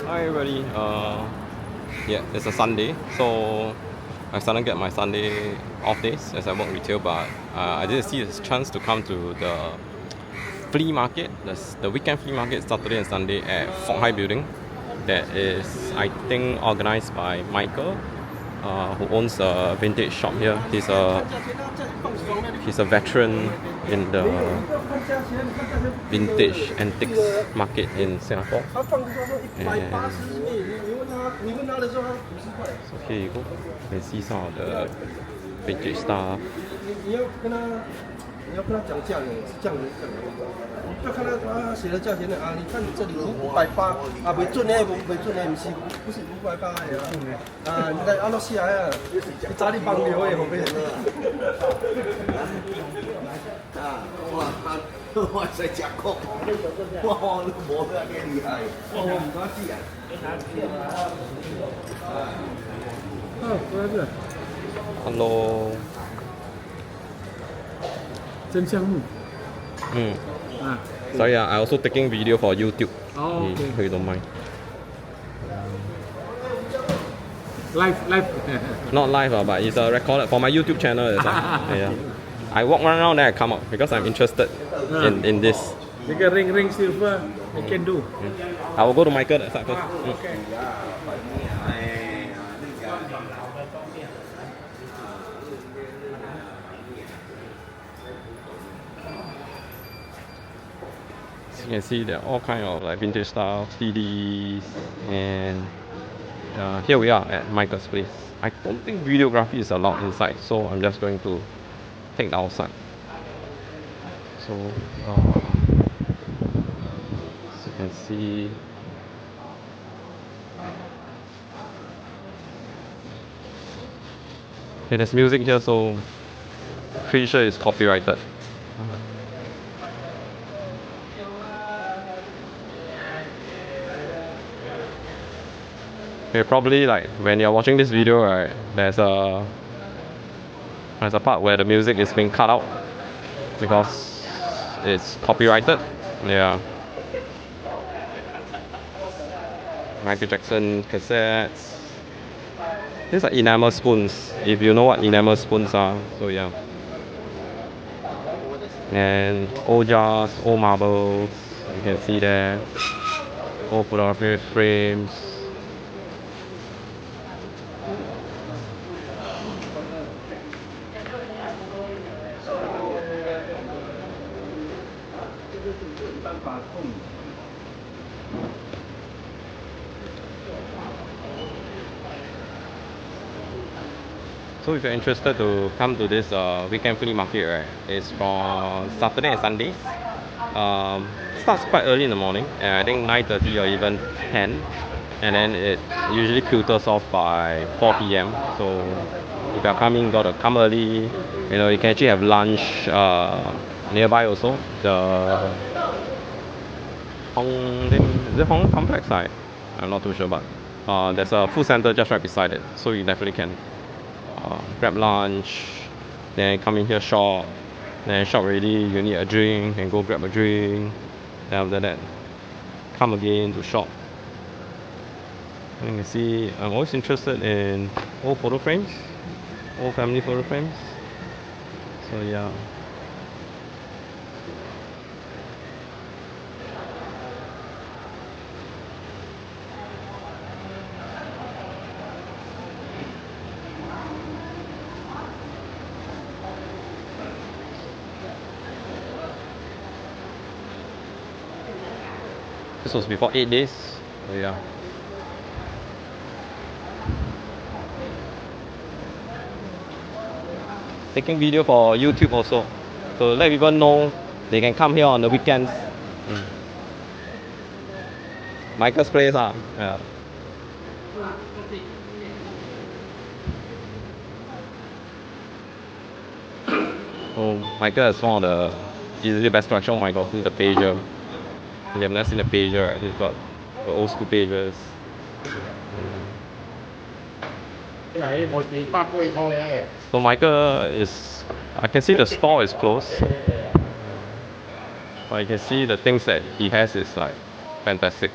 Hi everybody. Yeah, it's a Sunday, so I started to get my Sunday off days as I work retail. But I didn't see this chance to come to the flea market, the weekend flea market, Saturday and Sunday at Fook Building. That is, I think, organized by Michael, who owns a vintage shop here. He's a veteran in the vintage antiques market in Singapore. And so here you go. You can see some of the vintage stuff. 你要跟他讲价钱，是这样的，就看他写的价钱的啊。你看你这里580啊，没准呢，没准呢，不是580呀。啊，你来按到下来啊，你早点帮流诶，后面。啊，我在讲过，哇，那磨得更厉害，我唔敢记啊。过来这。Hello. 真项目。Sorry, I also taking video for YouTube. Oh, okay. If you don't mind. Live. Not live, but it's recorded for my YouTube channel. Yeah. I walk around then I come up because I'm interested in this. 那个 ring silver, you can do. I will go to Michael that side first. Okay. You can see there are all kind of like vintage style CDs, and here we are at Michael's place. I don't think videography is allowed inside, so I'm just going to take the outside. So you can see okay, there's music here, so pretty sure it's copyrighted. Okay, probably like when you're watching this video, right, there's a part where the music is being cut out because it's copyrighted. Yeah. Michael Jackson cassettes. These are enamel spoons, if you know what enamel spoons are. So yeah. And old jars, old marbles, you can see there. Old photography frames. So if you're interested to come to this weekend flea market, right, it's from Saturday and Sundays. Starts quite early in the morning, and I think 9:30 or even 10, and then it usually filters off by 4 p.m. So if you're coming, you gotta come early. You know, you can actually have lunch nearby also. The is it Hong Complex side? I'm not too sure, but there's a food center just right beside it, so you definitely can grab lunch, then come in here shop, then shop already, you need a drink, and go grab a drink, then after that come again to shop. And you can see I'm always interested in old photo frames, old family photo frames, so yeah. This was before 8 days, so yeah. Taking video for YouTube also, so let people know they can come here on the weekends. Michael's place, yeah. So Michael has one of the easily best collection of Michael, the pager. You have never seen the pager, right? He's got the old school pagers. So Michael is, I can see the store is closed, but you can see the things that he has is like fantastic.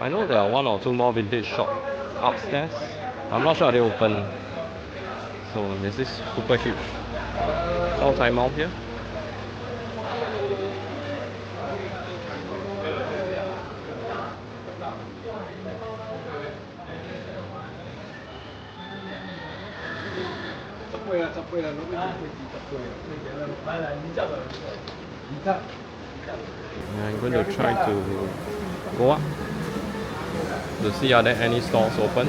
I know there are one or two more vintage shops upstairs. I'm not sure are they open. So there's this super huge Shaotai Mall here. I'm going to try to go up to see are there any stores open.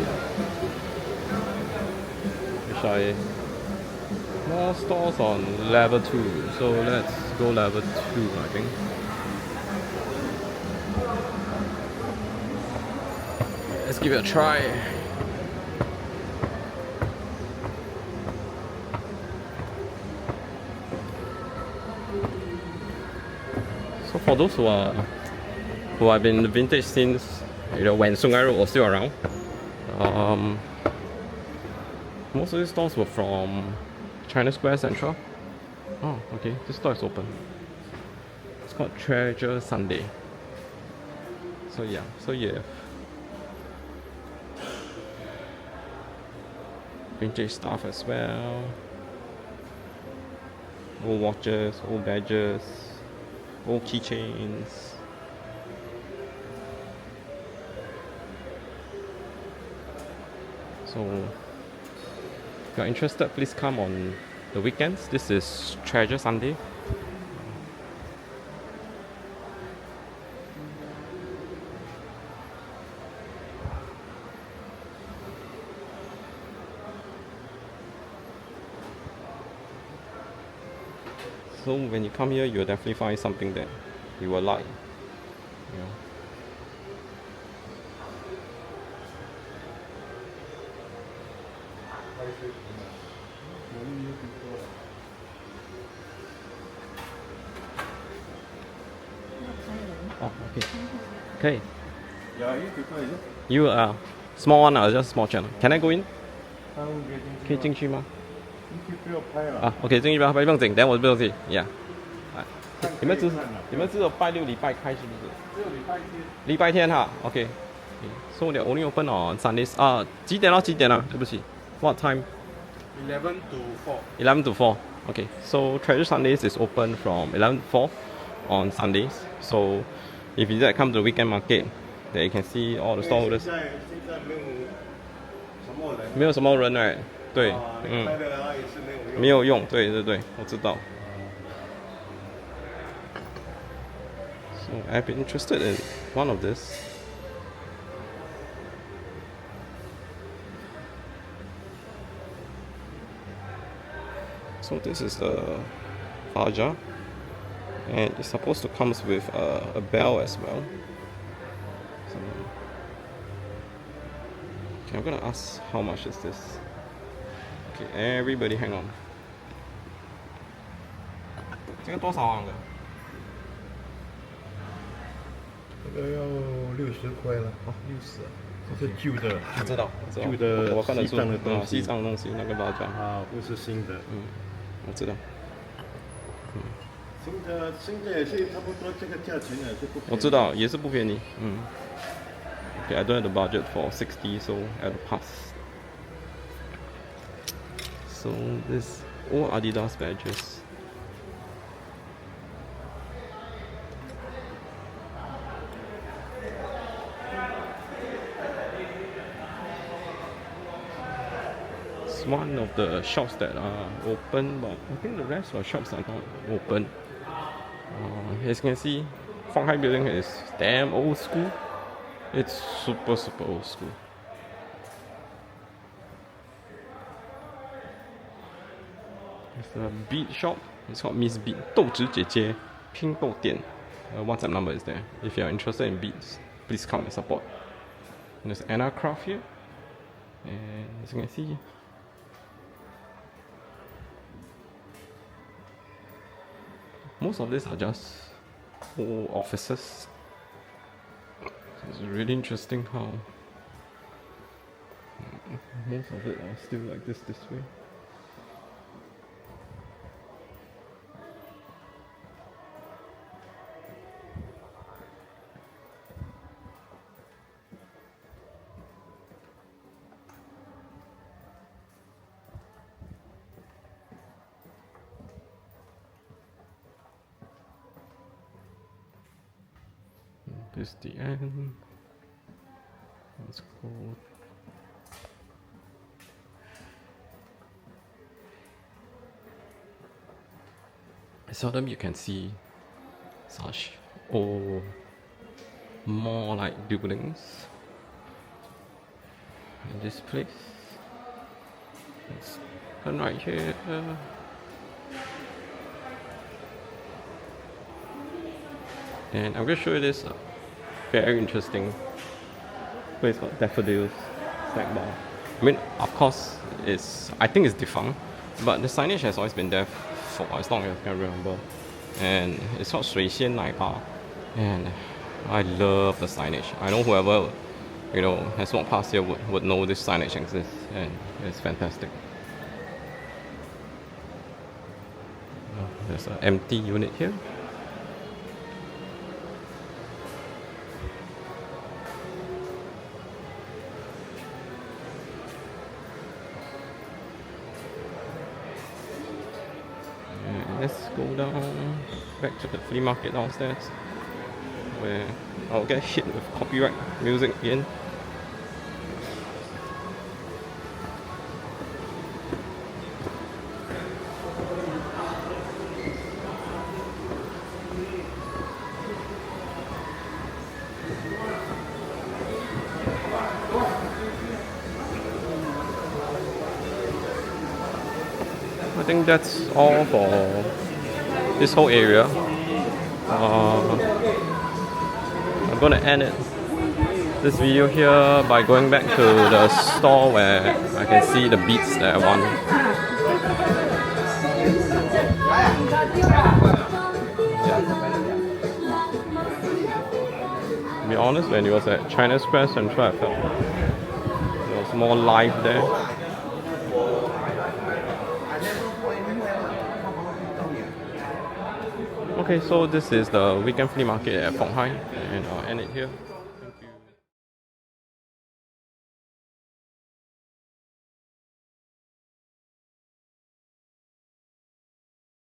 Which I more stores on level 2, so let's go level 2 I think. Let's give it a try. So for those who have been in the vintage since when Sungai Road was still around, most of these stores were from China Square Central. Oh, okay, this store is open. It's called Treasure Sunday. So yeah, vintage stuff as well. Old watches, old badges, old keychains. So if you're interested, please come on the weekends. This is Treasure Sunday. So when you come here, you'll definitely find something that you will like. Oh, okay. Okay. You small one or just small channel? Can I go in? 可以进去吗？啊，OK，进去吧，不用紧，等下我不用紧，Yeah。你们只有拜六礼拜开是不是？只有礼拜天哈，OK。So they only open on Sundays. 几点到几点啊？对不起。What time? 11 to 4. 11 to 4. Okay. So Treasure Sundays is open from 11 to 4 on Sundays. So if you decide come to the weekend market, then you can see all the stallholders. 现在没有什么人哎，对，没有用，对对对，我知道。So I've been interested in one of this. So this is the Faja, and it's supposed to come with a bell as well. So, okay, I'm gonna ask how much is this. Okay, everybody hang on. 这个多少啊？这个要60块了。哦，60。这是旧的，我知道，旧的我看得出西藏的东西，西藏的东西那个包装啊，不是新的。我知道。新的也是差不多这个价钱也是不便宜。我知道，也是不便宜。Okay, I don't have the budget for 60, so I'll pass. So this all Adidas badges. It's one of the shops that are open, but I think the rest of the shops are not open. As you can see, Shanghai building is damn old school. It's super old school. It's a bead shop. It's called Miss Bead 豆子姐姐拼豆店. WhatsApp number is there. If you are interested in beads, please come and support. And there's Anna Craft here. And as you can see, most of these are just old offices. So it's really interesting how most of it are still like this way. This is the end. Let's go. Seldom you can see such old, more like buildings in this place. Let's turn right here. And I'm going to show you this very interesting place called Daffodils Snack Bar. I mean, of course, I think it's defunct, but the signage has always been there for as long as I can remember. And it's called 水仙奶bar. And I love the signage. I know whoever has walked past here would know this signage exists, and it's fantastic. There's an empty unit here. Let's go down back to the flea market downstairs, where I'll get hit with copyright music again. I think that's all for this whole area. I'm gonna end this video here by going back to the store where I can see the beats that I want. To be honest, when it was at China Square Central, I felt there was more life there. Okay, so this is the weekend flea market at Fook, and I'll end it here.